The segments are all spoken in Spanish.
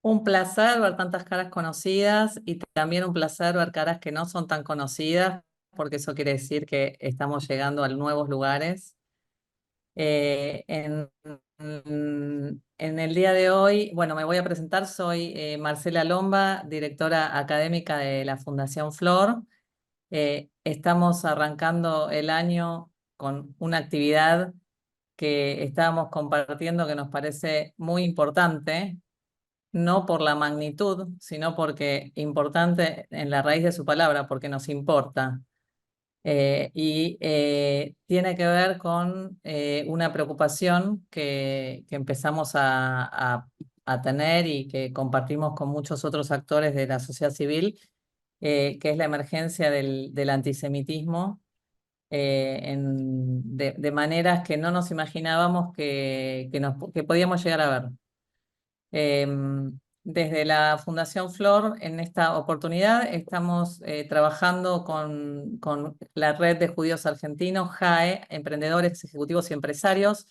Un placer ver tantas caras conocidas y también un placer ver caras que no son tan conocidas, porque eso quiere decir que estamos llegando a nuevos lugares. Eh, en, en el día de hoy, bueno, me voy a presentar, soy Marcela Lomba, directora académica de la Fundación Flor. Estamos arrancando el año con una actividad que estábamos compartiendo que nos parece muy importante, no por la magnitud, sino porque importante en la raíz de su palabra, porque nos importa. Tiene que ver con una preocupación que empezamos a tener y que compartimos con muchos otros actores de la sociedad civil, que es la emergencia del antisemitismo de maneras que no nos imaginábamos que podíamos llegar a ver. Desde la Fundación Flor, en esta oportunidad, estamos trabajando con la Red de Judíos Argentinos, JAE, Emprendedores, Ejecutivos y Empresarios,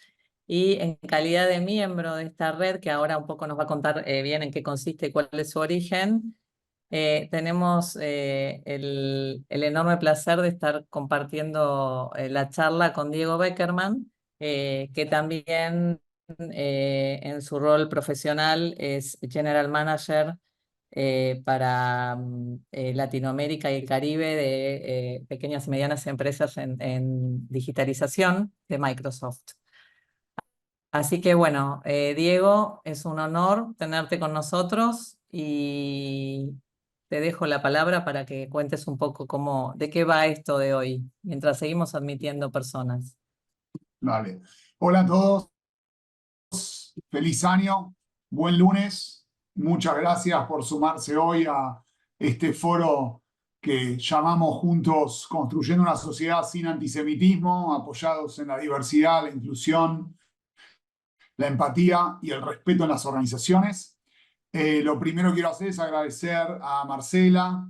y en calidad de miembro de esta red, que ahora un poco nos va a contar bien en qué consiste y cuál es su origen, tenemos el enorme placer de estar compartiendo la charla con Diego Beckerman, que también en su rol profesional es General Manager para Latinoamérica y el Caribe de pequeñas y medianas empresas en digitalización de Microsoft. Así que bueno, Diego, es un honor tenerte con nosotros y te dejo la palabra para que cuentes un poco de qué va esto de hoy, mientras seguimos admitiendo personas. Vale. Hola a todos, feliz año, buen lunes. Muchas gracias por sumarse hoy a este foro que llamamos juntos Construyendo una sociedad sin antisemitismo, apoyados en la diversidad, la inclusión, la empatía y el respeto en las organizaciones. Lo primero que quiero hacer es agradecer a Marcela,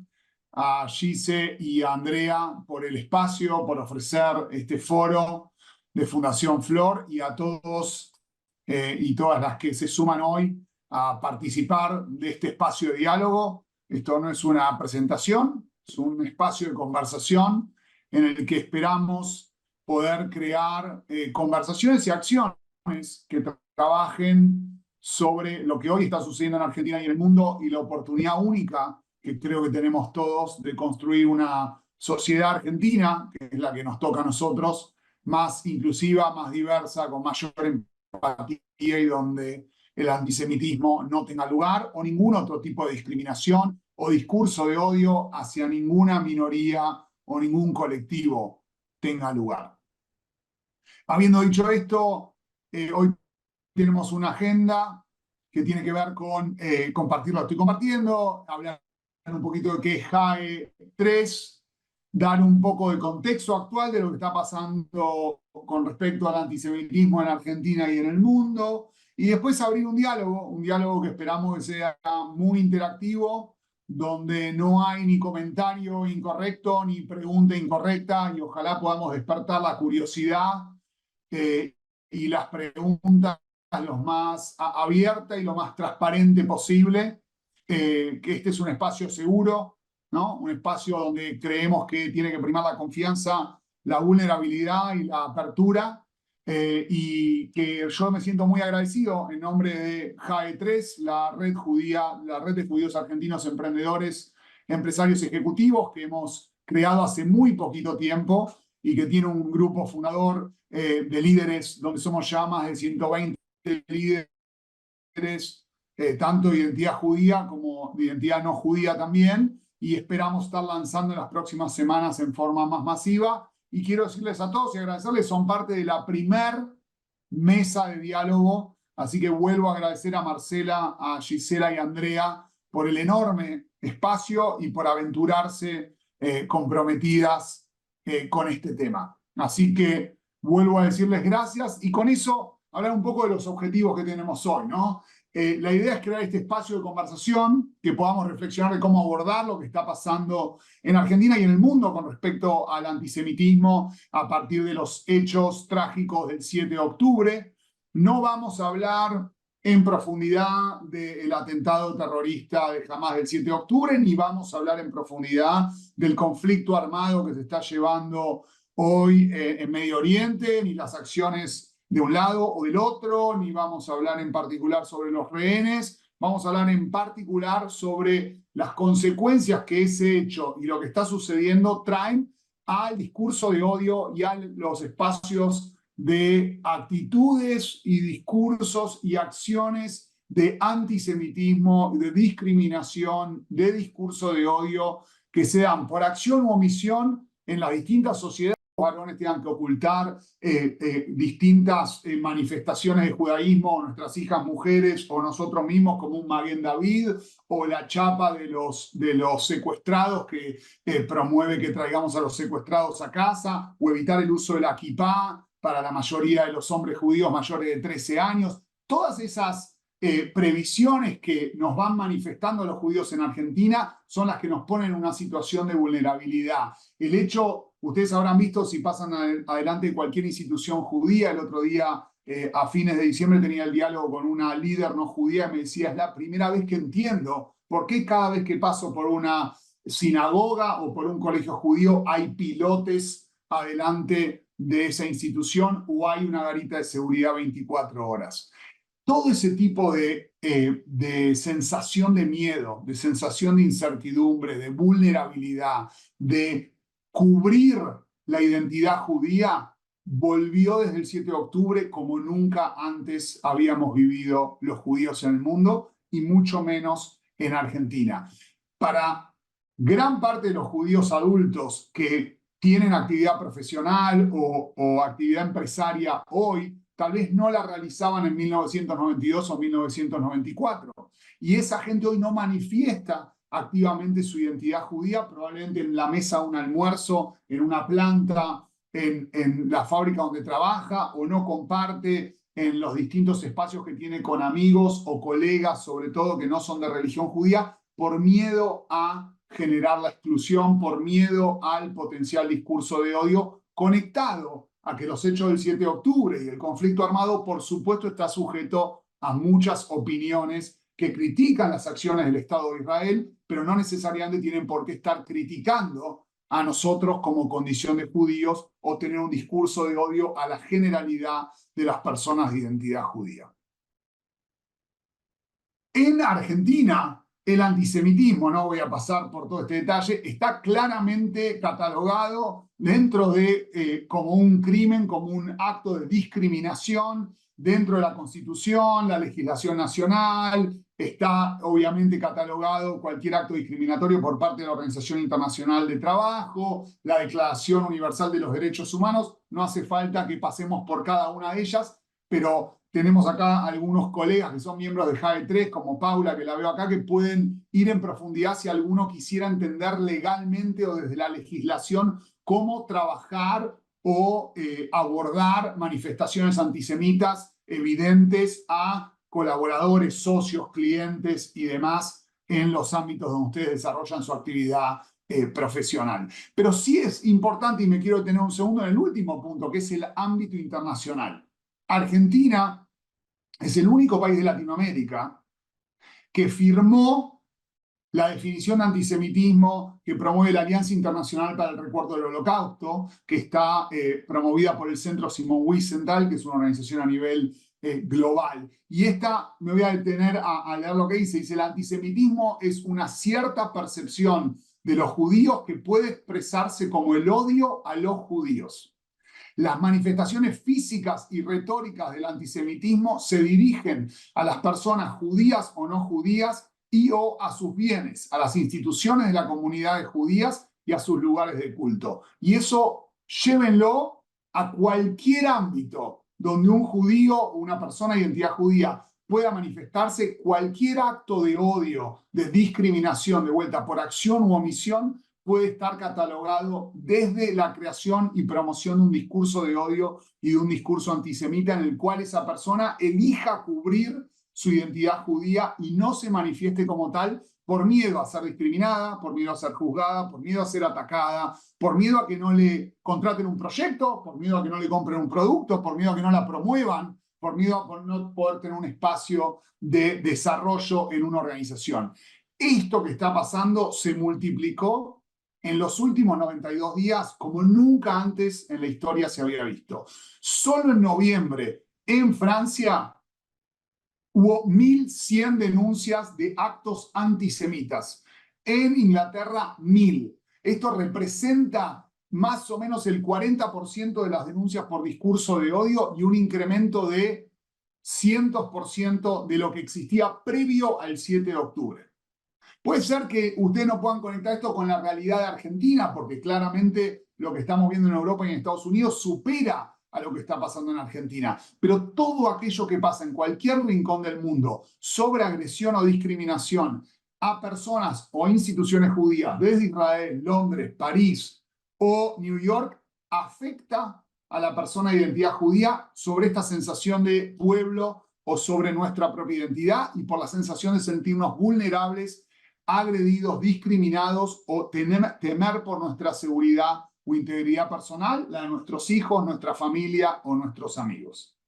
a Gise y a Andrea por el espacio, por ofrecer este foro de Fundación Flor y a todos y todas las que se suman hoy a participar de este espacio de diálogo. Esto no es una presentación, es un espacio de conversación en el que esperamos poder crear conversaciones y acciones que trabajen sobre lo que hoy está sucediendo en Argentina y en el mundo y la oportunidad única que creo que tenemos todos de construir una sociedad argentina, que es la que nos toca a nosotros, más inclusiva, más diversa, con mayor empatía y donde el antisemitismo no tenga lugar o ningún otro tipo de discriminación o discurso de odio hacia ninguna minoría o ningún colectivo tenga lugar. Habiendo dicho esto, hoy tenemos una agenda que tiene que ver con compartir lo que estoy compartiendo, hablar un poquito de qué es JAE 3, dar un poco de contexto actual de lo que está pasando con respecto al antisemitismo en Argentina y en el mundo, y después abrir un diálogo que esperamos que sea muy interactivo, donde no hay ni comentario incorrecto ni pregunta incorrecta, y ojalá podamos despertar la curiosidad y las preguntas lo más abierta y lo más transparente posible, que este es un espacio seguro, ¿no? Un espacio donde creemos que tiene que primar la confianza, la vulnerabilidad y la apertura, y que yo me siento muy agradecido en nombre de JAE 3, la red de judíos argentinos emprendedores, empresarios ejecutivos que hemos creado hace muy poquito tiempo y que tiene un grupo fundador de líderes donde somos ya más de 120 líderes, tanto de identidad judía como de identidad no judía también, y esperamos estar lanzando en las próximas semanas en forma más masiva. Y quiero decirles a todos y agradecerles, son parte de la primer mesa de diálogo, así que vuelvo a agradecer a Marcela, a Gisela y a Andrea por el enorme espacio y por aventurarse comprometidas con este tema. Así que vuelvo a decirles gracias y con eso hablar un poco de los objetivos que tenemos hoy, ¿no? La idea es crear este espacio de conversación, que podamos reflexionar de cómo abordar lo que está pasando en Argentina y en el mundo con respecto al antisemitismo a partir de los hechos trágicos del 7 de octubre. No vamos a hablar en profundidad del atentado terrorista de Hamás del 7 de octubre, ni vamos a hablar en profundidad del conflicto armado que se está llevando hoy en Medio Oriente, ni las acciones de un lado o del otro, ni vamos a hablar en particular sobre los rehenes. Vamos a hablar en particular sobre las consecuencias que ese hecho y lo que está sucediendo traen al discurso de odio y a los espacios de actitudes y discursos y acciones de antisemitismo, de discriminación, de discurso de odio, que se dan por acción u omisión en las distintas sociedades. Los varones tengan que ocultar distintas manifestaciones de judaísmo, o nuestras hijas mujeres, o nosotros mismos como un Maguen David, o la chapa de los secuestrados que promueve que traigamos a los secuestrados a casa, o evitar el uso de la kipá para la mayoría de los hombres judíos mayores de 13 años. Todas esas previsiones que nos van manifestando los judíos en Argentina son las que nos ponen en una situación de vulnerabilidad. El hecho, ustedes habrán visto si pasan adelante cualquier institución judía. El otro día, a fines de diciembre, tenía el diálogo con una líder no judía y me decía, es la primera vez que entiendo por qué cada vez que paso por una sinagoga o por un colegio judío hay pilotes adelante de esa institución o hay una garita de seguridad 24 horas. Todo ese tipo de sensación de miedo, de sensación de incertidumbre, de vulnerabilidad, de cubrir la identidad judía, volvió desde el 7 de octubre como nunca antes habíamos vivido los judíos en el mundo y mucho menos en Argentina. Para gran parte de los judíos adultos que tienen actividad profesional o actividad empresaria hoy, tal vez no la realizaban en 1992 o 1994. Y esa gente hoy no manifiesta activamente su identidad judía, probablemente en la mesa de un almuerzo, en una planta, en la fábrica donde trabaja, o no comparte en los distintos espacios que tiene con amigos o colegas, sobre todo que no son de religión judía, por miedo a generar la exclusión, por miedo al potencial discurso de odio conectado a que los hechos del 7 de octubre y el conflicto armado, por supuesto, está sujeto a muchas opiniones que critican las acciones del Estado de Israel, pero no necesariamente tienen por qué estar criticando a nosotros como condición de judíos o tener un discurso de odio a la generalidad de las personas de identidad judía. En Argentina, el antisemitismo, no voy a pasar por todo este detalle, está claramente catalogado dentro de como un crimen, como un acto de discriminación dentro de la Constitución, la legislación nacional. Está obviamente catalogado cualquier acto discriminatorio por parte de la Organización Internacional de Trabajo, la Declaración Universal de los Derechos Humanos. No hace falta que pasemos por cada una de ellas, pero tenemos acá algunos colegas que son miembros de JAE 3, como Paula, que la veo acá, que pueden ir en profundidad si alguno quisiera entender legalmente o desde la legislación cómo trabajar o abordar manifestaciones antisemitas evidentes a colaboradores, socios, clientes y demás en los ámbitos donde ustedes desarrollan su actividad profesional. Pero sí es importante, y me quiero detener un segundo en el último punto, que es el ámbito internacional. Argentina es el único país de Latinoamérica que firmó la definición de antisemitismo que promueve la Alianza Internacional para el Recuerdo del Holocausto, que está promovida por el Centro Simón Wiesenthal, que es una organización a nivel global. Y esta, me voy a detener a leer lo que dice. Dice, el antisemitismo es una cierta percepción de los judíos que puede expresarse como el odio a los judíos. Las manifestaciones físicas y retóricas del antisemitismo se dirigen a las personas judías o no judías y o a sus bienes, a las instituciones de la comunidad de judías y a sus lugares de culto. Y eso llévenlo a cualquier ámbito donde un judío o una persona de identidad judía pueda manifestarse. Cualquier acto de odio, de discriminación, de vuelta por acción u omisión, puede estar catalogado desde la creación y promoción de un discurso de odio y de un discurso antisemita en el cual esa persona elija cubrir su identidad judía y no se manifieste como tal por miedo a ser discriminada, por miedo a ser juzgada, por miedo a ser atacada, por miedo a que no le contraten un proyecto, por miedo a que no le compren un producto, por miedo a que no la promuevan, por miedo a no poder tener un espacio de desarrollo en una organización. Esto que está pasando se multiplicó en los últimos 92 días como nunca antes en la historia se había visto. Solo en noviembre, en Francia, hubo 1.100 denuncias de actos antisemitas. En Inglaterra, 1.000. Esto representa más o menos el 40% de las denuncias por discurso de odio y un incremento de cientos por ciento de lo que existía previo al 7 de octubre. Puede ser que ustedes no puedan conectar esto con la realidad de Argentina, porque claramente lo que estamos viendo en Europa y en Estados Unidos supera a lo que está pasando en Argentina. Pero todo aquello que pasa en cualquier rincón del mundo sobre agresión o discriminación a personas o instituciones judías desde Israel, Londres, París o New York afecta a la persona de identidad judía sobre esta sensación de pueblo o sobre nuestra propia identidad y por la sensación de sentirnos vulnerables, agredidos, discriminados o temer por nuestra seguridad o integridad personal, la de nuestros hijos, nuestra familia o nuestros amigos.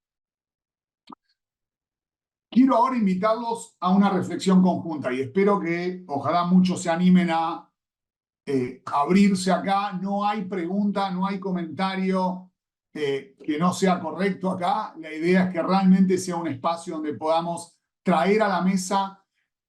Quiero ahora invitarlos a una reflexión conjunta y espero que ojalá muchos se animen a abrirse acá. No hay pregunta, no hay comentario que no sea correcto acá. La idea es que realmente sea un espacio donde podamos traer a la mesa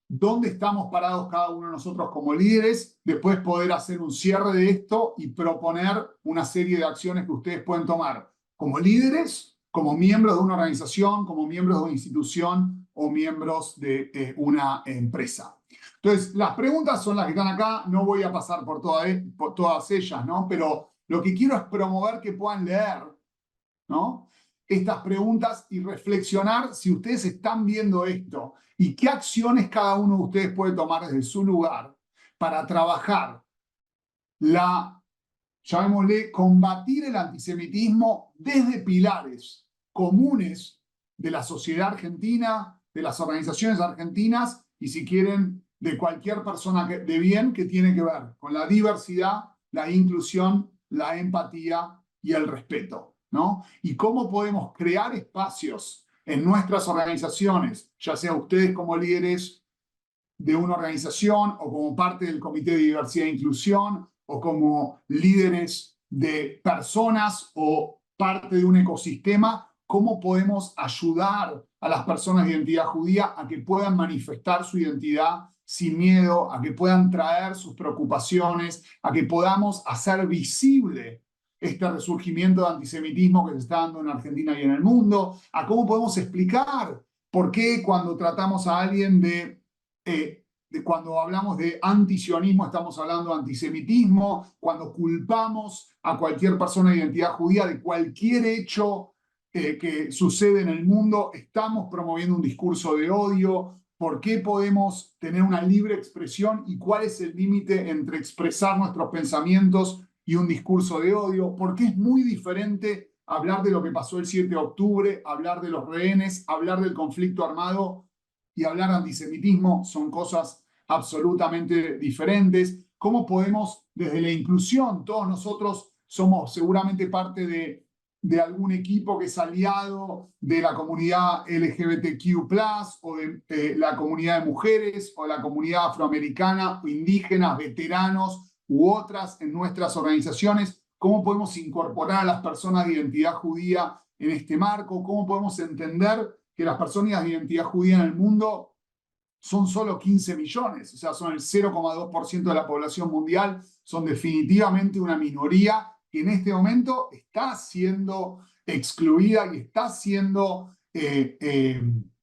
dónde estamos parados cada uno de nosotros como líderes, después poder hacer un cierre de esto y proponer una serie de acciones que ustedes pueden tomar como líderes, como miembros de una organización, como miembros de una institución o miembros de una empresa. Entonces, las preguntas son las que están acá, no voy a pasar por todas ellas, ¿no? Pero lo que quiero es promover que puedan leer, ¿no?, estas preguntas y reflexionar si ustedes están viendo esto y qué acciones cada uno de ustedes puede tomar desde su lugar para trabajar llamémosle, combatir el antisemitismo desde pilares comunes de la sociedad argentina, de las organizaciones argentinas y, si quieren, de cualquier persona de bien que tiene que ver con la diversidad, la inclusión, la empatía y el respeto, ¿no? Y cómo podemos crear espacios en nuestras organizaciones, ya sea ustedes como líderes de una organización o como parte del Comité de Diversidad e Inclusión o como líderes de personas o parte de un ecosistema, cómo podemos ayudar a las personas de identidad judía a que puedan manifestar su identidad sin miedo, a que puedan traer sus preocupaciones, a que podamos hacer visible este resurgimiento de antisemitismo que se está dando en Argentina y en el mundo, a cómo podemos explicar por qué cuando tratamos a alguien cuando hablamos de antisionismo estamos hablando de antisemitismo, cuando culpamos a cualquier persona de identidad judía de cualquier hecho que sucede en el mundo, estamos promoviendo un discurso de odio. ¿Por qué podemos tener una libre expresión y cuál es el límite entre expresar nuestros pensamientos y un discurso de odio? ¿Por qué es muy diferente hablar de lo que pasó el 7 de octubre, hablar de los rehenes, hablar del conflicto armado y hablar de antisemitismo? Son cosas absolutamente diferentes. ¿Cómo podemos, desde la inclusión, todos nosotros somos seguramente parte de algún equipo que es aliado de la comunidad LGBTQ+, o de la comunidad de mujeres, o de la comunidad afroamericana, o indígenas, veteranos, u otras en nuestras organizaciones? ¿Cómo podemos incorporar a las personas de identidad judía en este marco? ¿Cómo podemos entender que las personas de identidad judía en el mundo son solo 15 millones, o sea, son el 0,2% de la población mundial, son definitivamente una minoría que en este momento está siendo excluida y está siendo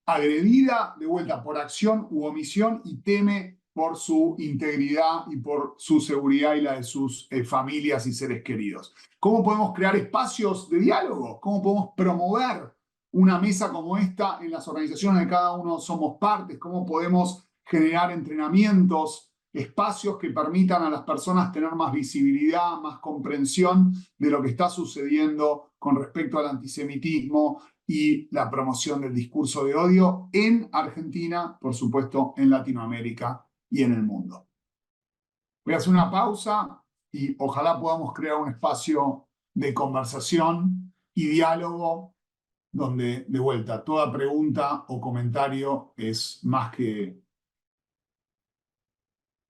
agredida de vuelta por acción u omisión y teme por su integridad y por su seguridad y la de sus familias y seres queridos. ¿Cómo podemos crear espacios de diálogo? ¿Cómo podemos promover una mesa como esta en las organizaciones de cada uno somos partes? ¿Cómo podemos generar entrenamientos, espacios que permitan a las personas tener más visibilidad, más comprensión de lo que está sucediendo con respecto al antisemitismo y la promoción del discurso de odio en Argentina, por supuesto, en Latinoamérica y en el mundo? Voy a hacer una pausa y ojalá podamos crear un espacio de conversación y diálogo donde de vuelta toda pregunta o comentario es más que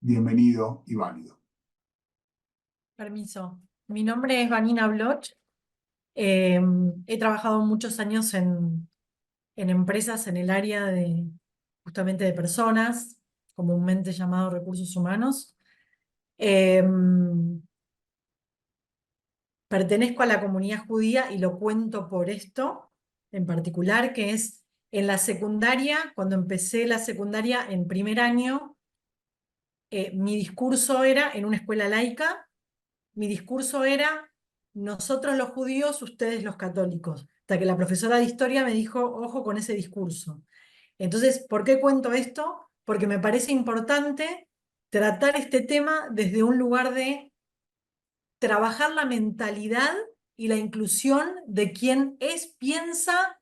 bienvenido y válido. Permiso. Mi nombre es Vanina Bloch. He trabajado muchos años en empresas en el área de justamente de personas, comúnmente llamado recursos humanos. Pertenezco a la comunidad judía y lo cuento por esto en particular, que es en la secundaria, cuando empecé la secundaria en primer año, mi discurso era en una escuela laica. Mi discurso era, nosotros los judíos, ustedes los católicos. Hasta que la profesora de historia me dijo, ojo con ese discurso. Entonces, ¿por qué cuento esto? Porque me parece importante tratar este tema desde un lugar de trabajar la mentalidad y la inclusión de quien es, piensa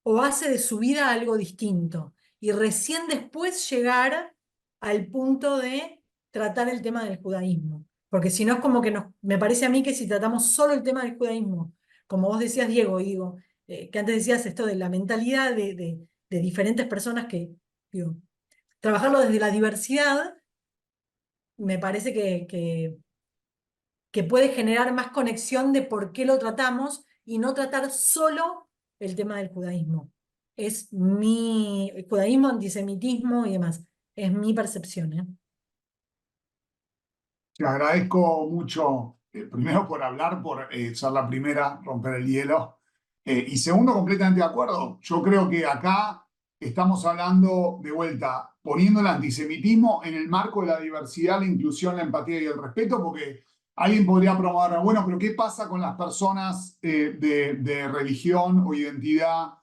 o hace de su vida algo distinto. Y recién después llegar al punto de tratar el tema del judaísmo. Porque si no es como que me parece a mí que si tratamos solo el tema del judaísmo, como vos decías, Diego, y digo, que antes decías esto de la mentalidad de diferentes personas que, digo, trabajarlo desde la diversidad, me parece que puede generar más conexión de por qué lo tratamos y no tratar solo el tema del judaísmo. Es el judaísmo, antisemitismo y demás. Es mi percepción, ¿eh? Te agradezco mucho, primero por hablar, por ser la primera, romper el hielo. Y segundo, completamente de acuerdo. Yo creo que acá estamos hablando de vuelta, poniendo el antisemitismo en el marco de la diversidad, la inclusión, la empatía y el respeto, porque alguien podría promover, bueno, pero ¿qué pasa con las personas de religión o identidad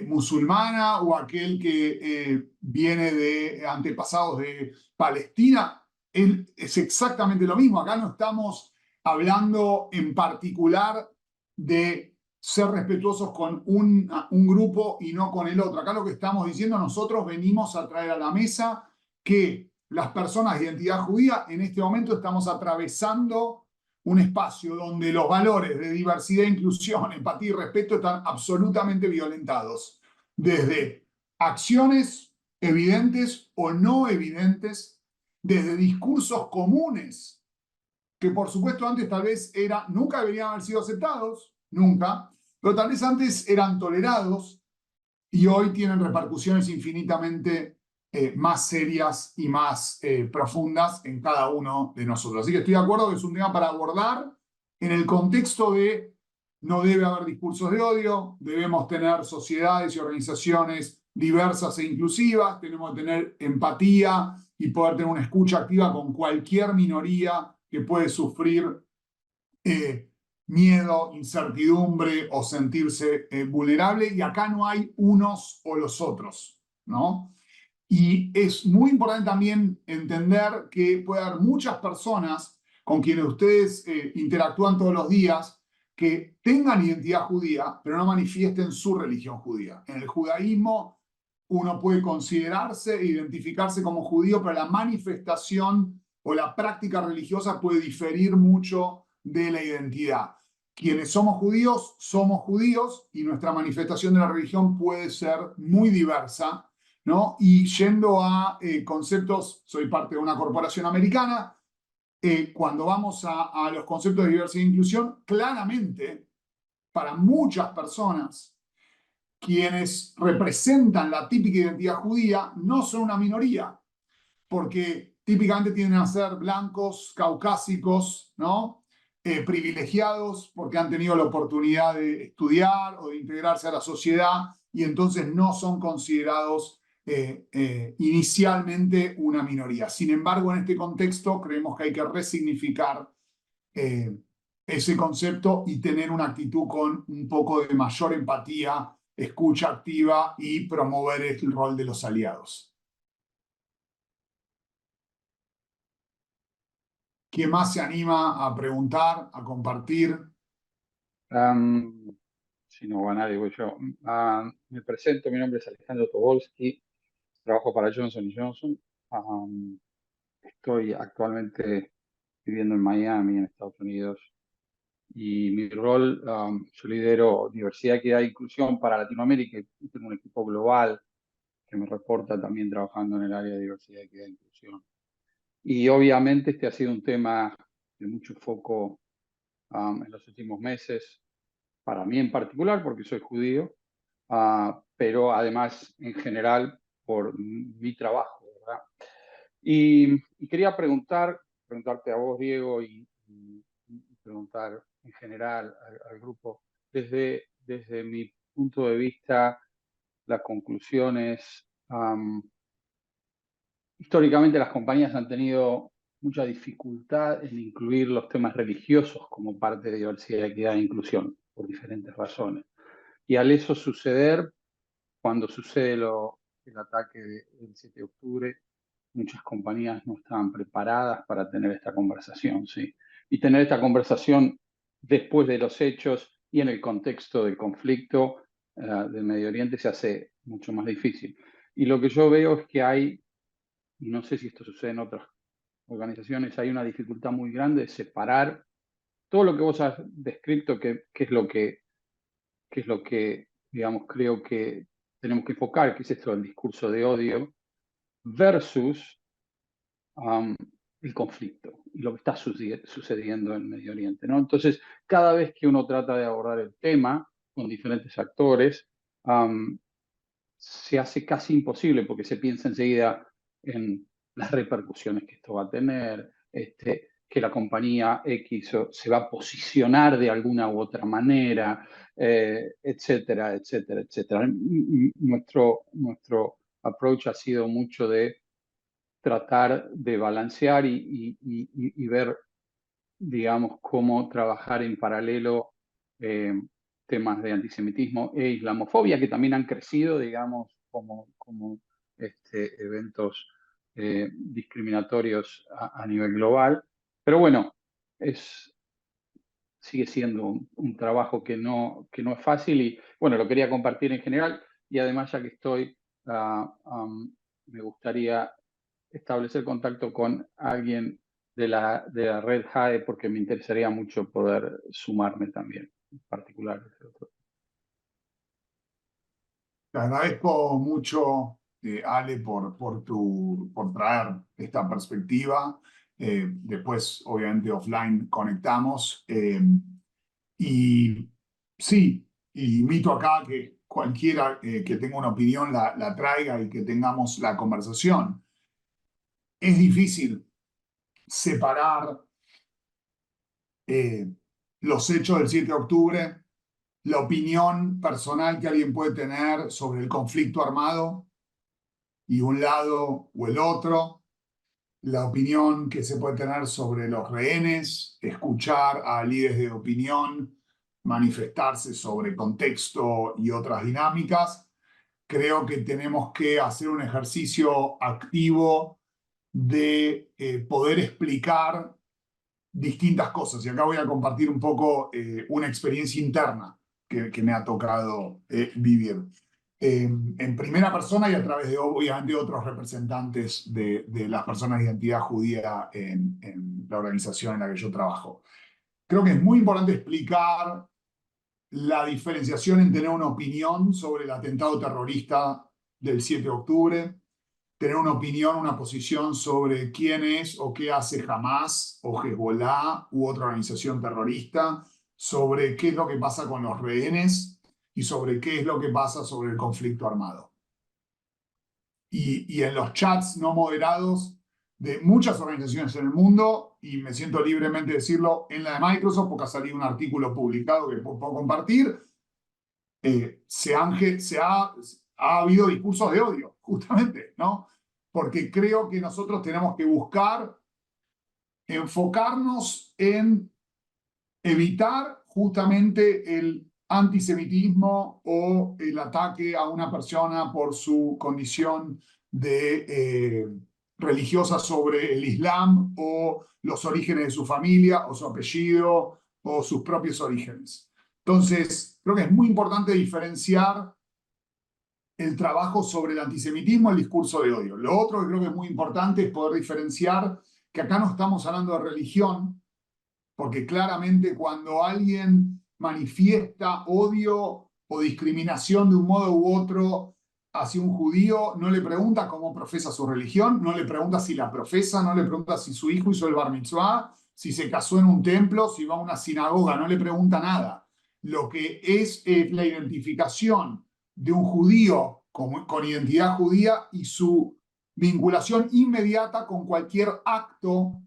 musulmana o aquel que viene de antepasados de Palestina? Es exactamente lo mismo. Acá no estamos hablando en particular de ser respetuosos con un grupo y no con el otro. Acá lo que estamos diciendo, nosotros venimos a traer a la mesa que las personas de identidad judía en este momento estamos atravesando un espacio donde los valores de diversidad, inclusión, empatía y respeto están absolutamente violentados. Desde acciones evidentes o no evidentes, desde discursos comunes, que por supuesto antes tal vez nunca deberían haber sido aceptados, nunca, pero tal vez antes eran tolerados y hoy tienen repercusiones infinitamente más serias y más profundas en cada uno de nosotros. Así que estoy de acuerdo que es un tema para abordar en el contexto de no debe haber discursos de odio, debemos tener sociedades y organizaciones diversas e inclusivas, tenemos que tener empatía y poder tener una escucha activa con cualquier minoría que puede sufrir miedo, incertidumbre o sentirse vulnerable. Y acá no hay unos o los otros, ¿no? Y es muy importante también entender que puede haber muchas personas con quienes ustedes interactúan todos los días que tengan identidad judía, pero no manifiesten su religión judía. En el judaísmo uno puede considerarse e identificarse como judío, pero la manifestación o la práctica religiosa puede diferir mucho de la identidad. Quienes somos judíos y nuestra manifestación de la religión puede ser muy diversa, ¿no? Y yendo a conceptos, soy parte de una corporación americana, cuando vamos a los conceptos de diversidad e inclusión, claramente, para muchas personas, quienes representan la típica identidad judía no son una minoría, porque típicamente tienden a ser blancos, caucásicos, ¿no? Privilegiados porque han tenido la oportunidad de estudiar o de integrarse a la sociedad y entonces no son considerados inicialmente una minoría. Sin embargo, en este contexto creemos que hay que resignificar ese concepto y tener una actitud con un poco de mayor empatía, escucha activa y promover el rol de los aliados. ¿Quién más se anima a preguntar, a compartir? Si no va nadie, voy yo. Me presento, mi nombre es Alejandro Tobolsky, trabajo para Johnson Johnson. Estoy actualmente viviendo en Miami, en Estados Unidos. y mi rol, yo lidero Diversidad, Equidad e Inclusión para Latinoamérica y tengo un equipo global que me reporta también trabajando en el área de Diversidad, Equidad e Inclusión. Y obviamente este ha sido un tema de mucho foco en los últimos meses, para mí en particular, porque soy judío, pero además en general por mi trabajo, ¿verdad? Y quería preguntarte a vos, Diego, y preguntar en general al grupo, desde mi punto de vista, la conclusión es, históricamente las compañías han tenido mucha dificultad en incluir los temas religiosos como parte de diversidad, equidad e inclusión, por diferentes razones. Y al eso suceder, cuando sucede el ataque del 7 de octubre, muchas compañías no estaban preparadas para tener esta conversación, ¿sí? Y tener esta conversación después de los hechos y en el contexto del conflicto del Medio Oriente se hace mucho más difícil. Y lo que yo veo es que hay, y no sé si esto sucede en otras organizaciones, hay una dificultad muy grande de separar todo lo que vos has descrito, que es lo que, digamos, creo que tenemos que enfocar, que es esto del discurso de odio, versus el conflicto y lo que está sucediendo en Medio Oriente, ¿no? Entonces, cada vez que uno trata de abordar el tema con diferentes actores, se hace casi imposible porque se piensa enseguida en las repercusiones que esto va a tener, que la compañía X se va a posicionar de alguna u otra manera, etcétera, etcétera, etcétera. Nuestro approach ha sido mucho de tratar de balancear y ver, digamos, cómo trabajar en paralelo temas de antisemitismo e islamofobia, que también han crecido, digamos, como eventos discriminatorios a nivel global. Pero bueno, sigue siendo un trabajo que no es fácil y, bueno, lo quería compartir en general y además, ya que estoy, me gustaría establecer contacto con alguien de la red JAE porque me interesaría mucho poder sumarme también, en particular. Te agradezco mucho, Ale, por traer esta perspectiva. Después, obviamente, offline conectamos. Y sí, invito acá que cualquiera que tenga una opinión la traiga y que tengamos la conversación. Es difícil separar los hechos del 7 de octubre, la opinión personal que alguien puede tener sobre el conflicto armado y un lado o el otro, la opinión que se puede tener sobre los rehenes, escuchar a líderes de opinión manifestarse sobre contexto y otras dinámicas. Creo que tenemos que hacer un ejercicio activo de poder explicar distintas cosas. Y acá voy a compartir un poco una experiencia interna que me ha tocado vivir. En primera persona y a través de, obviamente, otros representantes de las personas de identidad judía en la organización en la que yo trabajo. Creo que es muy importante explicar la diferenciación en tener una opinión sobre el atentado terrorista del 7 de octubre, tener una opinión, una posición sobre quién es o qué hace Hamas o Hezbollah u otra organización terrorista, sobre qué es lo que pasa con los rehenes y sobre qué es lo que pasa sobre el conflicto armado. Y en los chats no moderados de muchas organizaciones en el mundo, y me siento libremente decirlo, en la de Microsoft, porque ha salido un artículo publicado que puedo compartir, ha habido discursos de odio, justamente, ¿no? Porque creo que nosotros tenemos que buscar enfocarnos en evitar justamente el antisemitismo o el ataque a una persona por su condición religiosa sobre el Islam o los orígenes de su familia o su apellido o sus propios orígenes. Entonces, creo que es muy importante diferenciar el trabajo sobre el antisemitismo y el discurso de odio. Lo otro que creo que es muy importante es poder diferenciar que acá no estamos hablando de religión, porque claramente cuando alguien manifiesta odio o discriminación de un modo u otro hacia un judío, no le pregunta cómo profesa su religión, no le pregunta si la profesa, no le pregunta si su hijo hizo el bar mitzvah, si se casó en un templo, si va a una sinagoga, no le pregunta nada. Lo que es la identificación de un judío con identidad judía y su vinculación inmediata con cualquier acto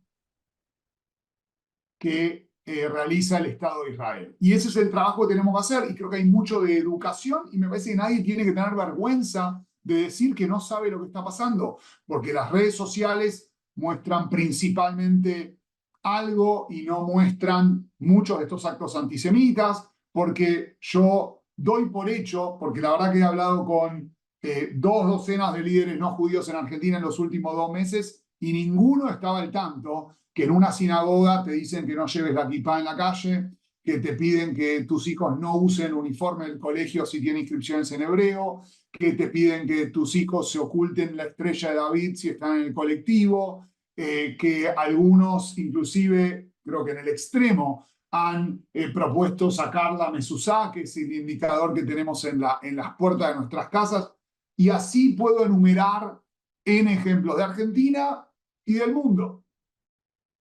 que realiza el Estado de Israel. Y ese es el trabajo que tenemos que hacer, y creo que hay mucho de educación, y me parece que nadie tiene que tener vergüenza de decir que no sabe lo que está pasando, porque las redes sociales muestran principalmente algo y no muestran muchos de estos actos antisemitas, porque yo doy por hecho, porque la verdad que he hablado con 2 docenas de líderes no judíos en Argentina en los últimos 2 meses, y ninguno estaba al tanto que en una sinagoga te dicen que no lleves la kipá en la calle, que te piden que tus hijos no usen uniforme del colegio si tienen inscripciones en hebreo, que te piden que tus hijos se oculten la estrella de David si están en el colectivo, que algunos, inclusive, creo que en el extremo, han propuesto sacar la mezuzá, que es el indicador que tenemos en las puertas de nuestras casas, y así puedo enumerar N ejemplos de Argentina y del mundo,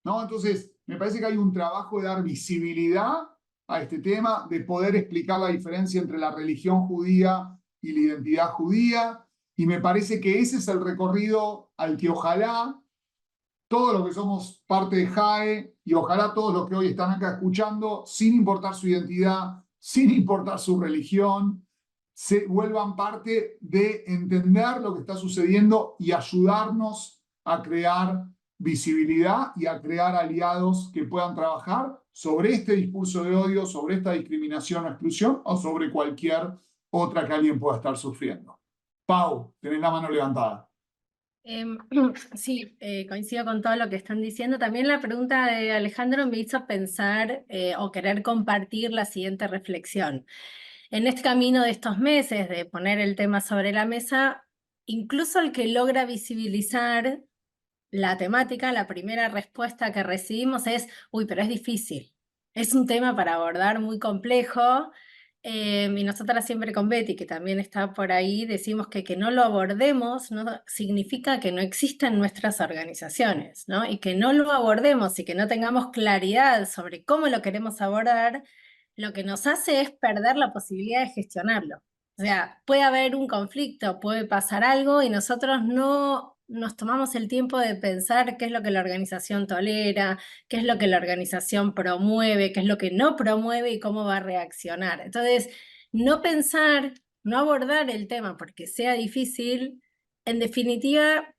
¿no? Entonces, me parece que hay un trabajo de dar visibilidad a este tema, de poder explicar la diferencia entre la religión judía y la identidad judía, y me parece que ese es el recorrido al que ojalá todos los que somos parte de JAE y ojalá todos los que hoy están acá escuchando, sin importar su identidad, sin importar su religión, se vuelvan parte de entender lo que está sucediendo y ayudarnos a crear visibilidad y a crear aliados que puedan trabajar sobre este discurso de odio, sobre esta discriminación o exclusión o sobre cualquier otra que alguien pueda estar sufriendo. Pau, tenés la mano levantada. Sí, coincido con todo lo que están diciendo. También la pregunta de Alejandro me hizo pensar o querer compartir la siguiente reflexión. En este camino de estos meses de poner el tema sobre la mesa, incluso el que logra visibilizar la temática, la primera respuesta que recibimos es, uy, pero es difícil. Es un tema para abordar muy complejo. Y nosotras siempre con Betty, que también está por ahí, decimos que no lo abordemos no significa que no existan nuestras organizaciones, ¿no? Y que no lo abordemos y que no tengamos claridad sobre cómo lo queremos abordar, lo que nos hace es perder la posibilidad de gestionarlo. O sea, puede haber un conflicto, puede pasar algo y nosotros no nos tomamos el tiempo de pensar qué es lo que la organización tolera, qué es lo que la organización promueve, qué es lo que no promueve y cómo va a reaccionar. Entonces, no pensar, no abordar el tema porque sea difícil, en definitiva,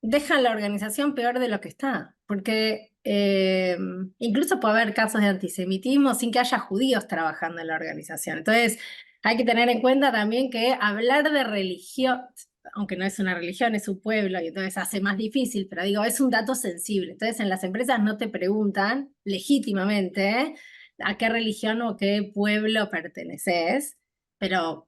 deja a la organización peor de lo que está, porque incluso puede haber casos de antisemitismo sin que haya judíos trabajando en la organización. Entonces, hay que tener en cuenta también que hablar de religión, aunque no es una religión, es un pueblo, y entonces hace más difícil, pero digo, es un dato sensible. Entonces, en las empresas no te preguntan legítimamente a qué religión o qué pueblo perteneces, pero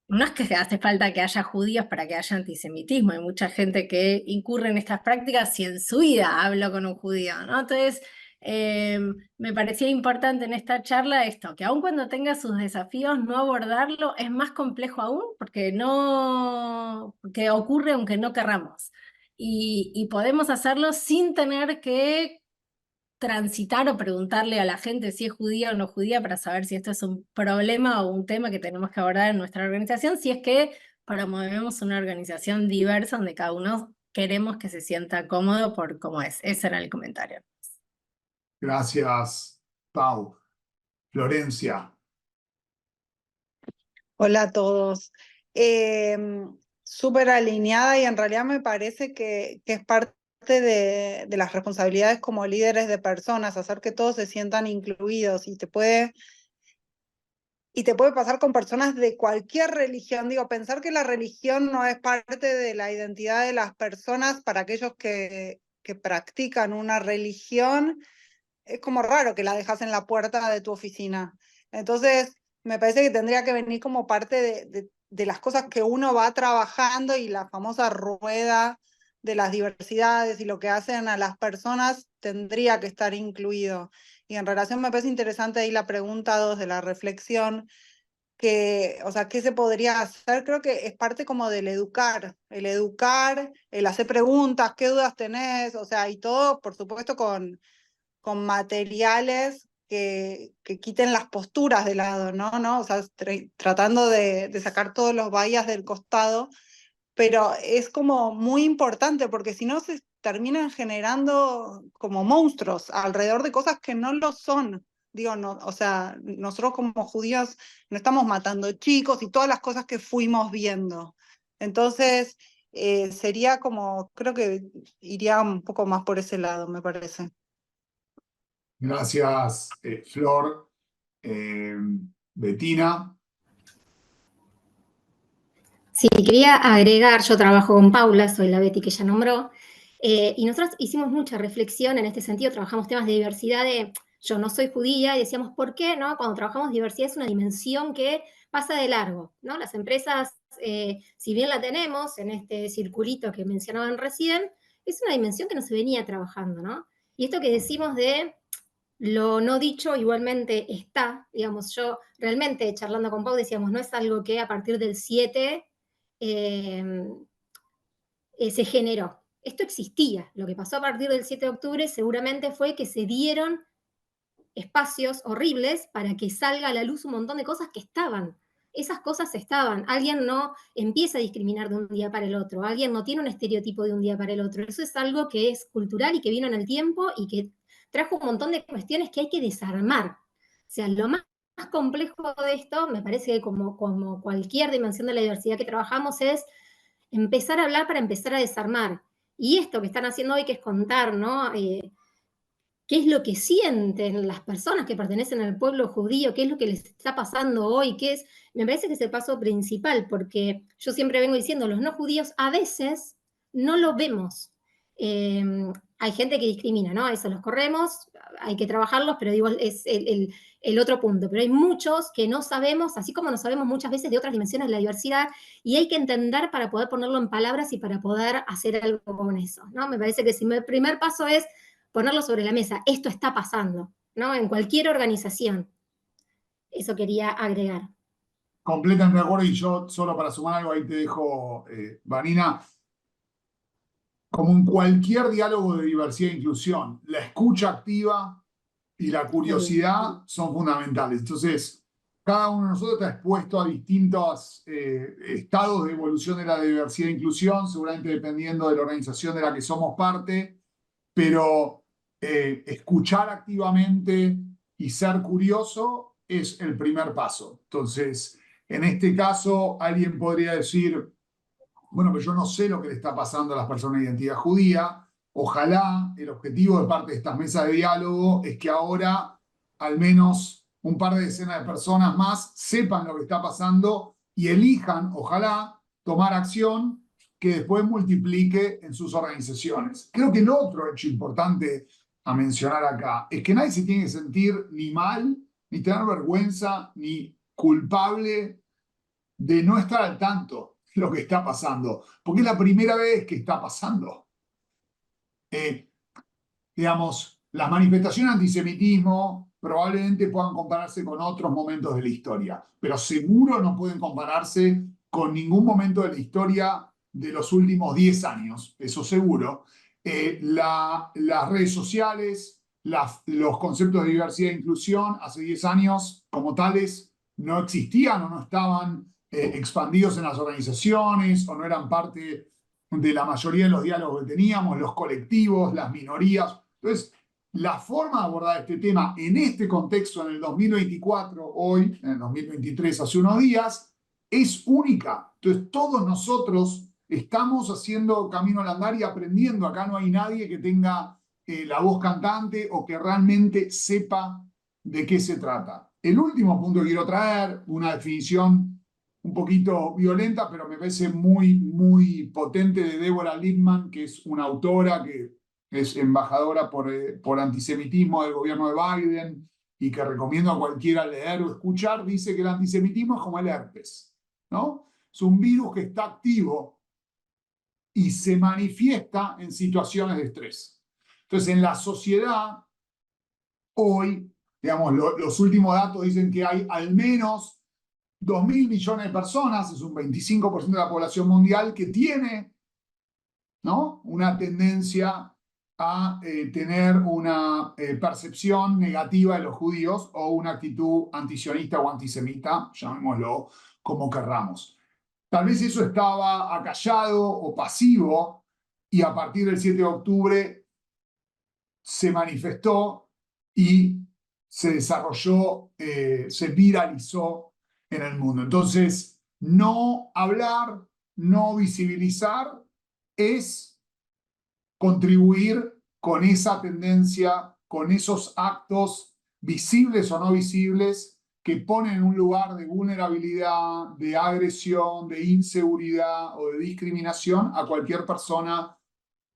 no es que hace falta que haya judíos para que haya antisemitismo. Hay mucha gente que incurre en estas prácticas si en su vida hablo con un judío, ¿no? Entonces, me parecía importante en esta charla esto, que aun cuando tenga sus desafíos, no abordarlo es más complejo aún, porque ocurre aunque no querramos. Y podemos hacerlo sin tener que transitar o preguntarle a la gente si es judía o no judía para saber si esto es un problema o un tema que tenemos que abordar en nuestra organización, si es que promovemos una organización diversa donde cada uno queremos que se sienta cómodo por cómo es. Ese era el comentario. Gracias, Pau. Florencia. Hola a todos. Súper alineada y en realidad me parece que es parte de las responsabilidades como líderes de personas, hacer que todos se sientan incluidos y te puede pasar con personas de cualquier religión. Digo, pensar que la religión no es parte de la identidad de las personas para aquellos que practican una religión, es como raro que la dejas en la puerta de tu oficina. Entonces, me parece que tendría que venir como parte de las cosas que uno va trabajando y la famosa rueda de las diversidades y lo que hacen a las personas tendría que estar incluido. Y en relación me parece interesante ahí la pregunta 2 de la reflexión, que, o sea, ¿qué se podría hacer? Creo que es parte como del educar, el hacer preguntas, qué dudas tenés, o sea, y todo, por supuesto, con materiales que quiten las posturas de lado, ¿no? O sea, tratando de sacar todos los bias del costado, pero es como muy importante porque si no se terminan generando como monstruos alrededor de cosas que no lo son. Digo, no, o sea, nosotros como judíos no estamos matando chicos y todas las cosas que fuimos viendo. Entonces, sería como, creo que iría un poco más por ese lado, me parece. Gracias, Flor. Bettina. Sí, quería agregar, yo trabajo con Paula, soy la Betty que ella nombró, y nosotros hicimos mucha reflexión en este sentido, trabajamos temas de diversidad, yo no soy judía, y decíamos, ¿por qué? ¿No? Cuando trabajamos diversidad es una dimensión que pasa de largo, ¿no? Las empresas, si bien la tenemos en este circulito que mencionaban recién, es una dimensión que no se venía trabajando, ¿no? Y esto que decimos de lo no dicho igualmente está, digamos, yo realmente charlando con Pau decíamos, no es algo que a partir del 7 se generó. Esto existía. Lo que pasó a partir del 7 de octubre seguramente fue que se dieron espacios horribles para que salga a la luz un montón de cosas que estaban. Esas cosas estaban. Alguien no empieza a discriminar de un día para el otro. Alguien no tiene un estereotipo de un día para el otro. Eso es algo que es cultural y que vino en el tiempo y que trajo un montón de cuestiones que hay que desarmar. O sea, lo más complejo de esto, me parece que como cualquier dimensión de la diversidad que trabajamos, es empezar a hablar para empezar a desarmar. Y esto que están haciendo hoy, que es contar, ¿no? Qué es lo que sienten las personas que pertenecen al pueblo judío, qué es lo que les está pasando hoy, me parece que es el paso principal, porque yo siempre vengo diciendo, los no judíos a veces no lo vemos. Hay gente que discrimina, ¿no? Eso los corremos, hay que trabajarlos, pero digo, es el otro punto. Pero hay muchos que no sabemos, así como no sabemos muchas veces de otras dimensiones de la diversidad, y hay que entender para poder ponerlo en palabras y para poder hacer algo con eso, ¿no? Me parece que si el primer paso es ponerlo sobre la mesa, esto está pasando, ¿no? En cualquier organización. Eso quería agregar. Completamente de acuerdo, y yo solo para sumar algo ahí te dejo, Vanina. Como en cualquier diálogo de diversidad e inclusión, la escucha activa y la curiosidad son fundamentales. Entonces, cada uno de nosotros está expuesto a distintos estados de evolución de la diversidad e inclusión, seguramente dependiendo de la organización de la que somos parte, pero escuchar activamente y ser curioso es el primer paso. Entonces, en este caso, alguien podría decir, bueno, pero yo no sé lo que le está pasando a las personas de identidad judía. Ojalá el objetivo de parte de estas mesas de diálogo es que ahora al menos un par de decenas de personas más sepan lo que está pasando y elijan, ojalá, tomar acción que después multiplique en sus organizaciones. Creo que el otro hecho importante a mencionar acá es que nadie se tiene que sentir ni mal, ni tener vergüenza, ni culpable de no estar al tanto de lo que está pasando, porque es la primera vez que está pasando. Digamos, las manifestaciones de antisemitismo probablemente puedan compararse con otros momentos de la historia, pero seguro no pueden compararse con ningún momento de la historia de los últimos 10 años, eso seguro. Las redes sociales, los conceptos de diversidad e inclusión hace 10 años como tales no existían o no estaban expandidos en las organizaciones o no eran parte de la mayoría de los diálogos que teníamos, los colectivos, las minorías. Entonces, la forma de abordar este tema en este contexto, en el 2024, hoy, en el 2023, hace unos días, es única. Entonces, todos nosotros estamos haciendo camino al andar y aprendiendo. Acá no hay nadie que tenga la voz cantante o que realmente sepa de qué se trata. El último punto que quiero traer, una definición un poquito violenta, pero me parece muy, muy potente, de Deborah Lippmann, que es una autora que es embajadora por antisemitismo del gobierno de Biden y que recomiendo a cualquiera leer o escuchar. Dice que el antisemitismo es como el herpes, ¿no? Es un virus que está activo y se manifiesta en situaciones de estrés. Entonces, en la sociedad, hoy, digamos, los últimos datos dicen que hay al menos 2.000 millones de personas, es un 25% de la población mundial, que tiene, ¿no?, una tendencia a tener una percepción negativa de los judíos o una actitud antisionista o antisemita, llamémoslo como querramos. Tal vez eso estaba acallado o pasivo y a partir del 7 de octubre se manifestó y se desarrolló, se viralizó en el mundo. Entonces, no hablar, no visibilizar es contribuir con esa tendencia, con esos actos visibles o no visibles que ponen en un lugar de vulnerabilidad, de agresión, de inseguridad o de discriminación a cualquier persona,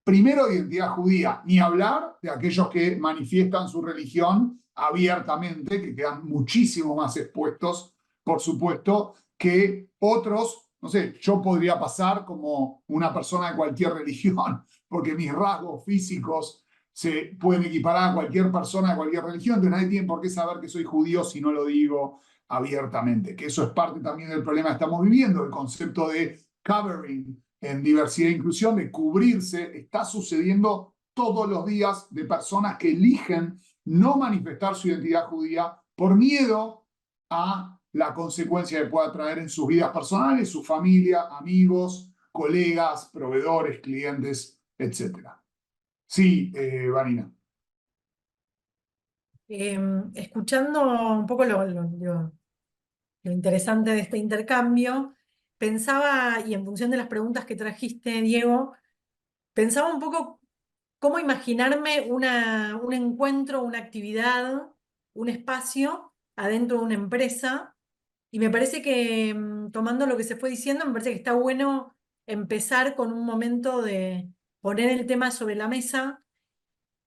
primero de identidad judía, ni hablar de aquellos que manifiestan su religión abiertamente, que quedan muchísimo más expuestos, por supuesto, que otros. No sé, yo podría pasar como una persona de cualquier religión, porque mis rasgos físicos se pueden equiparar a cualquier persona de cualquier religión, entonces nadie tiene por qué saber que soy judío si no lo digo abiertamente, que eso es parte también del problema que estamos viviendo, el concepto de covering en diversidad e inclusión, de cubrirse, está sucediendo todos los días de personas que eligen no manifestar su identidad judía por miedo a la consecuencia que pueda traer en sus vidas personales, su familia, amigos, colegas, proveedores, clientes, etc. Sí, Vanina. Escuchando un poco lo interesante de este intercambio, pensaba, y en función de las preguntas que trajiste, Diego, pensaba un poco cómo imaginarme un encuentro, una actividad, un espacio adentro de una empresa. Y me parece que, tomando lo que se fue diciendo, me parece que está bueno empezar con un momento de poner el tema sobre la mesa.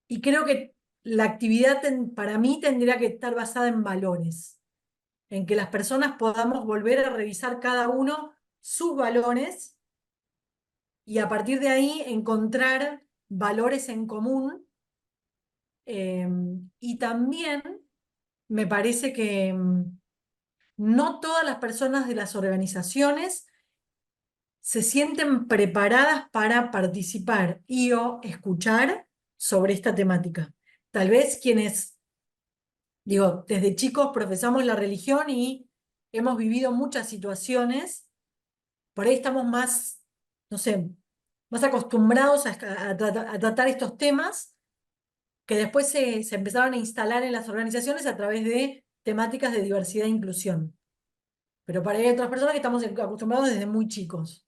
Y creo que la actividad para mí tendría que estar basada en valores, en que las personas podamos volver a revisar cada uno sus valores y a partir de ahí encontrar valores en común. Y también me parece que no todas las personas de las organizaciones se sienten preparadas para participar y o escuchar sobre esta temática. Tal vez quienes, digo, desde chicos profesamos la religión y hemos vivido muchas situaciones, por ahí estamos más, no sé, más acostumbrados a tratar estos temas que después se empezaron a instalar en las organizaciones a través de temáticas de diversidad e inclusión. Pero para ahí hay otras personas que estamos acostumbrados desde muy chicos.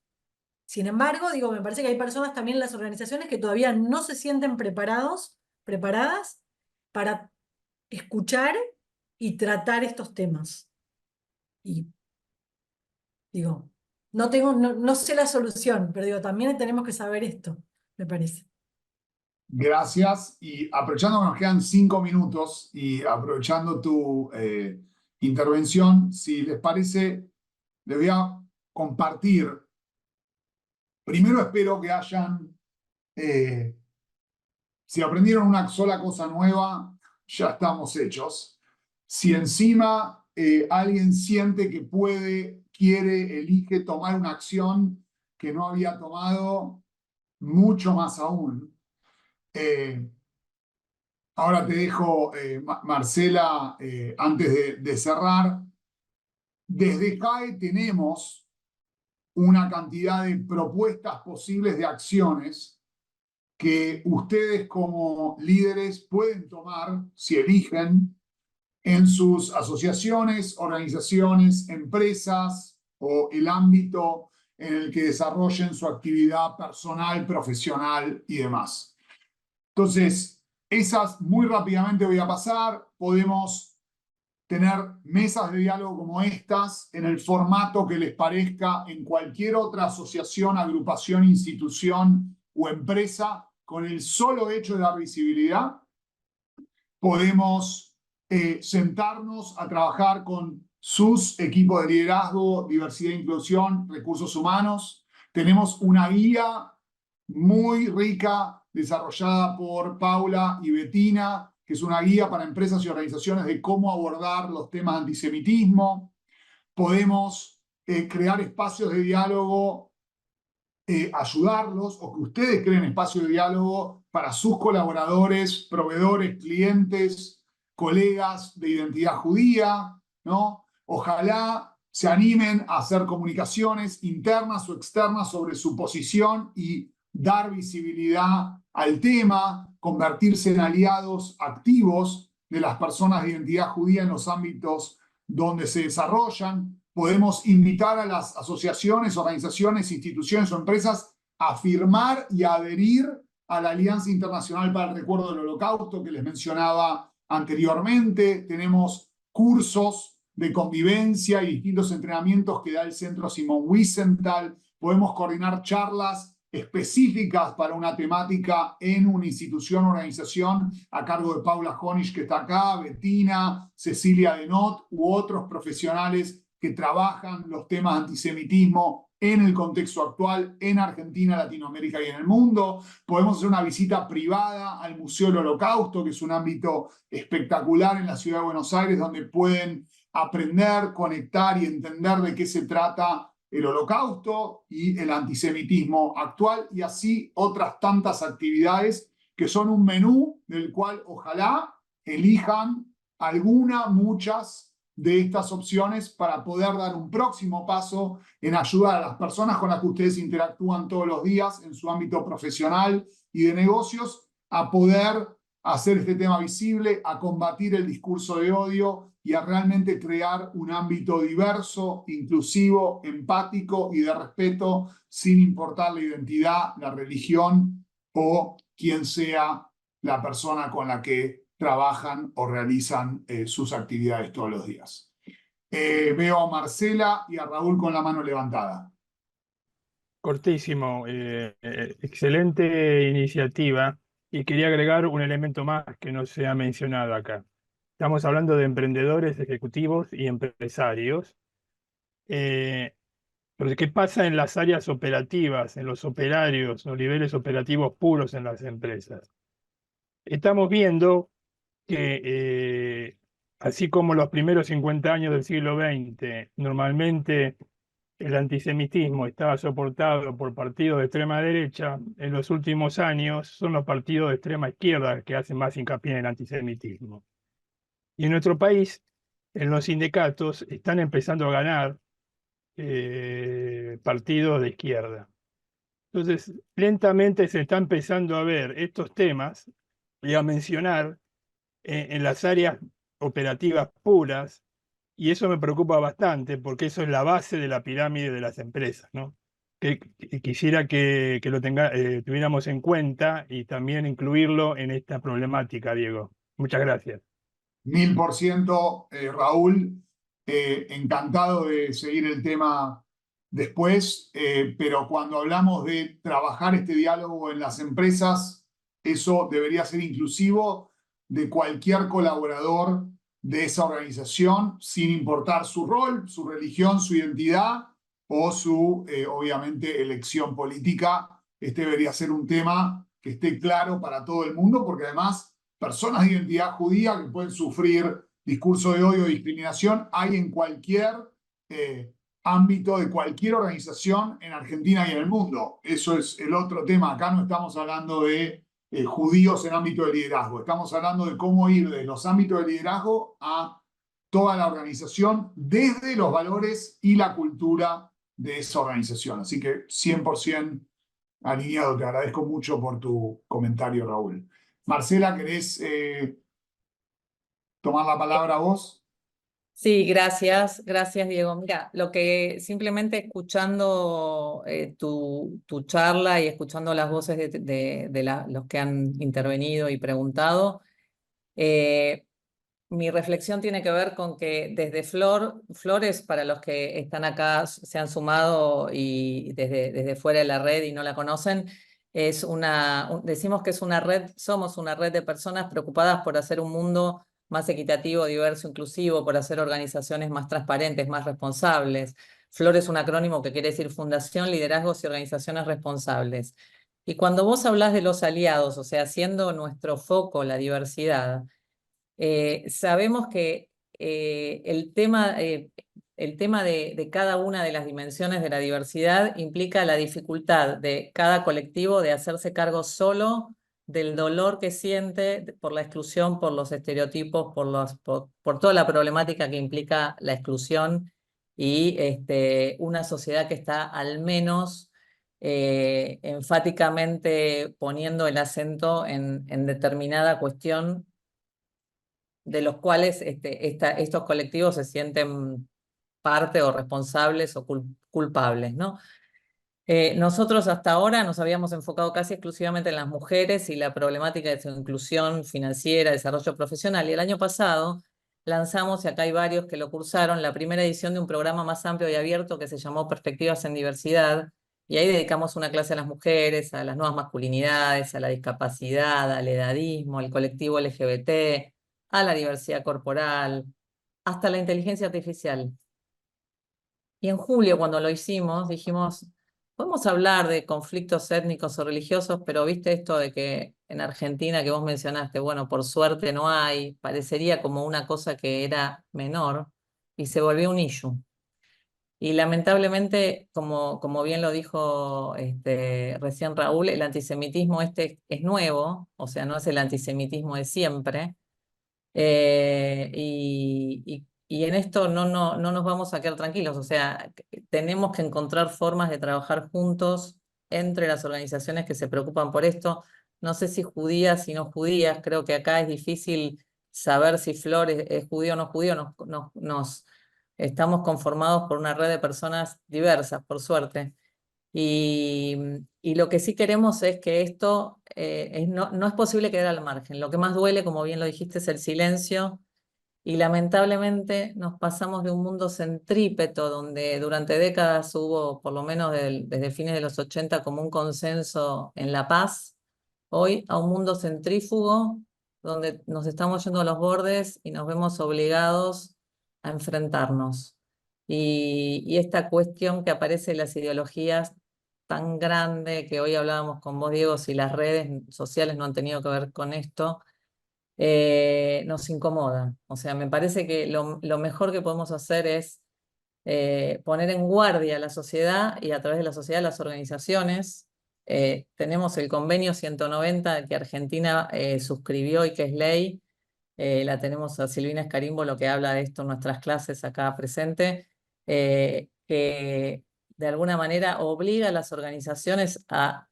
Sin embargo, digo, me parece que hay personas también en las organizaciones que todavía no se sienten preparadas para escuchar y tratar estos temas. Y digo, no sé la solución, pero digo, también tenemos que saber esto, me parece. Gracias. Y aprovechando que nos quedan 5 minutos y aprovechando tu intervención, si les parece, les voy a compartir. Primero espero que hayan, si aprendieron una sola cosa nueva, ya estamos hechos. Si encima alguien siente que puede, quiere, elige tomar una acción que no había tomado, mucho más aún. Ahora te dejo, Marcela, antes de cerrar. Desde CAE tenemos una cantidad de propuestas posibles de acciones que ustedes como líderes pueden tomar, si eligen, en sus asociaciones, organizaciones, empresas o el ámbito en el que desarrollen su actividad personal, profesional y demás. Entonces, esas muy rápidamente voy a pasar. Podemos tener mesas de diálogo como estas en el formato que les parezca en cualquier otra asociación, agrupación, institución o empresa, con el solo hecho de dar visibilidad. Podemos sentarnos a trabajar con sus equipos de liderazgo, diversidad e inclusión, recursos humanos. Tenemos una guía muy rica desarrollada por Paula y Bettina, que es una guía para empresas y organizaciones de cómo abordar los temas de antisemitismo. Podemos crear espacios de diálogo, ayudarlos, o que ustedes creen espacios de diálogo para sus colaboradores, proveedores, clientes, colegas de identidad judía, ¿no? Ojalá se animen a hacer comunicaciones internas o externas sobre su posición y dar visibilidad al tema, convertirse en aliados activos de las personas de identidad judía en los ámbitos donde se desarrollan. Podemos invitar a las asociaciones, organizaciones, instituciones o empresas a firmar y a adherir a la Alianza Internacional para el Recuerdo del Holocausto que les mencionaba anteriormente. Tenemos cursos de convivencia y distintos entrenamientos que da el Centro Simon Wiesenthal. Podemos coordinar charlas específicas para una temática en una institución o organización a cargo de Paula Honich, que está acá, Bettina, Cecilia Denot u otros profesionales que trabajan los temas de antisemitismo en el contexto actual en Argentina, Latinoamérica y en el mundo. Podemos hacer una visita privada al Museo del Holocausto, que es un ámbito espectacular en la ciudad de Buenos Aires, donde pueden aprender, conectar y entender de qué se trata el Holocausto y el antisemitismo actual, y así otras tantas actividades que son un menú del cual ojalá elijan alguna, muchas de estas opciones para poder dar un próximo paso en ayudar a las personas con las que ustedes interactúan todos los días en su ámbito profesional y de negocios a poder hacer este tema visible, a combatir el discurso de odio y a realmente crear un ámbito diverso, inclusivo, empático y de respeto, sin importar la identidad, la religión o quién sea la persona con la que trabajan o realizan sus actividades todos los días. Veo a Marcela y a Raúl con la mano levantada. Cortísimo, excelente iniciativa, y quería agregar un elemento más que no se ha mencionado acá. Estamos hablando de emprendedores, ejecutivos y empresarios. Pero ¿qué pasa en las áreas operativas, en los operarios, los niveles operativos puros en las empresas? Estamos viendo que así como los primeros 50 años del siglo XX, normalmente el antisemitismo estaba soportado por partidos de extrema derecha, en los últimos años son los partidos de extrema izquierda que hacen más hincapié en el antisemitismo. Y en nuestro país, en los sindicatos, están empezando a ganar partidos de izquierda. Entonces, lentamente se está empezando a ver estos temas y a mencionar en las áreas operativas puras, y eso me preocupa bastante porque eso es la base de la pirámide de las empresas, ¿no? Que quisiera que lo tuviéramos en cuenta y también incluirlo en esta problemática, Diego. Muchas gracias. 1000%, Raúl. Encantado de seguir el tema después, pero cuando hablamos de trabajar este diálogo en las empresas, eso debería ser inclusivo de cualquier colaborador de esa organización, sin importar su rol, su religión, su identidad o su, obviamente, elección política. Este debería ser un tema que esté claro para todo el mundo, porque además personas de identidad judía que pueden sufrir discurso de odio y discriminación hay en cualquier ámbito de cualquier organización en Argentina y en el mundo. Eso es el otro tema. Acá no estamos hablando de judíos en ámbito de liderazgo. Estamos hablando de cómo ir de los ámbitos de liderazgo a toda la organización desde los valores y la cultura de esa organización. Así que 100% alineado. Te agradezco mucho por tu comentario, Raúl. Marcela, ¿querés tomar la palabra vos? Sí, gracias, Diego. Mira, lo que simplemente escuchando tu charla y escuchando las voces de los que han intervenido y preguntado, mi reflexión tiene que ver con que desde Flores, para los que están acá, se han sumado y desde fuera de la red y no la conocen, decimos que es una red, somos una red de personas preocupadas por hacer un mundo más equitativo, diverso, inclusivo, por hacer organizaciones más transparentes, más responsables. FLOR es un acrónimo que quiere decir Fundación, Liderazgos y Organizaciones Responsables. Y cuando vos hablás de los aliados, o sea, haciendo nuestro foco la diversidad, sabemos que el tema de cada una de las dimensiones de la diversidad implica la dificultad de cada colectivo de hacerse cargo solo del dolor que siente por la exclusión, por los estereotipos, por toda la problemática que implica la exclusión y una sociedad que está al menos enfáticamente poniendo el acento en determinada cuestión de los cuales estos colectivos se sienten parte o responsables o culpables, ¿no? Nosotros hasta ahora nos habíamos enfocado casi exclusivamente en las mujeres y la problemática de su inclusión financiera, desarrollo profesional, y el año pasado lanzamos, y acá hay varios que lo cursaron, la primera edición de un programa más amplio y abierto que se llamó Perspectivas en Diversidad, y ahí dedicamos una clase a las mujeres, a las nuevas masculinidades, a la discapacidad, al edadismo, al colectivo LGBT, a la diversidad corporal, hasta la inteligencia artificial. Y en julio, cuando lo hicimos, dijimos, podemos hablar de conflictos étnicos o religiosos, pero viste esto de que en Argentina que vos mencionaste, bueno, por suerte no hay, parecería como una cosa que era menor y se volvió un issue. Y lamentablemente, como bien lo dijo recién Raúl, el antisemitismo es nuevo, o sea, no es el antisemitismo de siempre. Y en esto no nos vamos a quedar tranquilos, o sea, tenemos que encontrar formas de trabajar juntos entre las organizaciones que se preocupan por esto. No sé si judías y no judías, creo que acá es difícil saber si Flor es judío o no judío, estamos conformados por una red de personas diversas, por suerte. Y lo que sí queremos es que esto no es posible quedar al margen. Lo que más duele, como bien lo dijiste, es el silencio. Y lamentablemente nos pasamos de un mundo centrípeto, donde durante décadas hubo, por lo menos desde fines de los 80, como un consenso en la paz, hoy a un mundo centrífugo, donde nos estamos yendo a los bordes y nos vemos obligados a enfrentarnos. Y esta cuestión que aparece en las ideologías tan grande, que hoy hablábamos con vos, Diego, si las redes sociales no han tenido que ver con esto, nos incomoda. O sea, me parece que lo mejor que podemos hacer es poner en guardia a la sociedad y a través de la sociedad las organizaciones. Tenemos el convenio 190 que Argentina suscribió y que es ley. La tenemos a Silvina Escarimbo, lo que habla de esto en nuestras clases acá presente, que de alguna manera obliga a las organizaciones a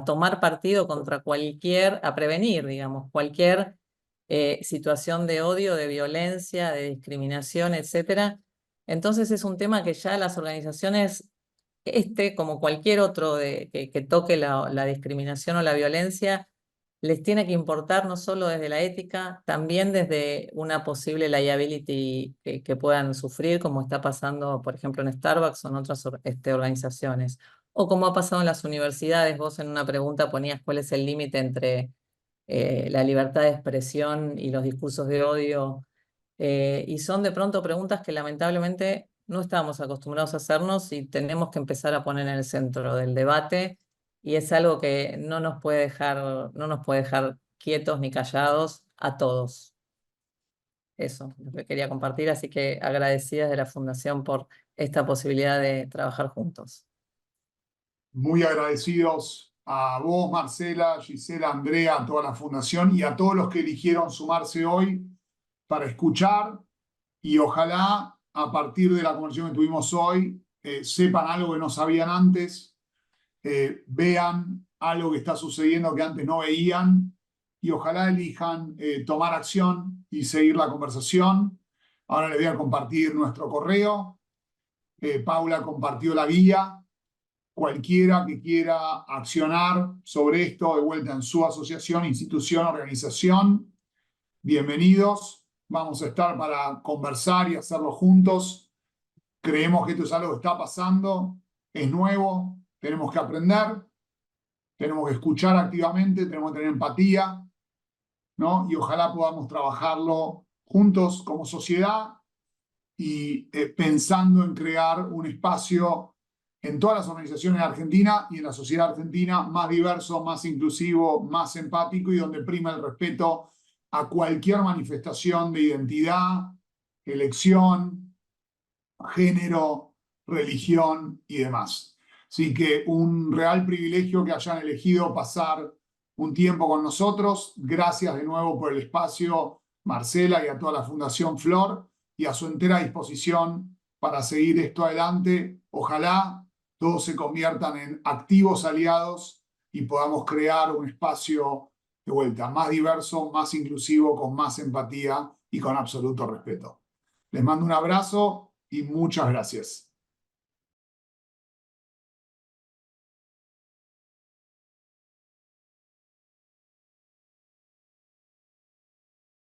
tomar partido contra a prevenir, digamos, cualquier situación de odio, de violencia, de discriminación, etcétera. Entonces es un tema que ya las organizaciones, como cualquier otro que toque la discriminación o la violencia, les tiene que importar no solo desde la ética, también desde una posible liability que puedan sufrir, como está pasando, por ejemplo, en Starbucks o en otras organizaciones. O como ha pasado en las universidades, vos en una pregunta ponías cuál es el límite entre la libertad de expresión y los discursos de odio. Y son de pronto preguntas que lamentablemente no estamos acostumbrados a hacernos y tenemos que empezar a poner en el centro del debate. Y es algo que no nos puede dejar quietos ni callados a todos. Eso es lo que quería compartir, así que agradecidas de la Fundación por esta posibilidad de trabajar juntos. Muy agradecidos a vos, Marcela, Gisela, Andrea, a toda la Fundación y a todos los que eligieron sumarse hoy para escuchar, y ojalá a partir de la conversación que tuvimos hoy sepan algo que no sabían antes, vean algo que está sucediendo que antes no veían, y ojalá elijan tomar acción y seguir la conversación. Ahora les voy a compartir nuestro correo. Paula compartió la guía. Cualquiera que quiera accionar sobre esto, de vuelta en su asociación, institución, organización, bienvenidos. Vamos a estar para conversar y hacerlo juntos. Creemos que esto es algo que está pasando, es nuevo, tenemos que aprender, tenemos que escuchar activamente, tenemos que tener empatía, ¿no? Y ojalá podamos trabajarlo juntos como sociedad y pensando en crear un espacio en todas las organizaciones de Argentina y en la sociedad argentina más diverso, más inclusivo, más empático y donde prima el respeto a cualquier manifestación de identidad, elección, género, religión y demás. Así que un real privilegio que hayan elegido pasar un tiempo con nosotros. Gracias de nuevo por el espacio, Marcela, y a toda la Fundación Flor, y a su entera disposición para seguir esto adelante. Ojalá todos se conviertan en activos aliados y podamos crear un espacio de vuelta más diverso, más inclusivo, con más empatía y con absoluto respeto. Les mando un abrazo y muchas gracias.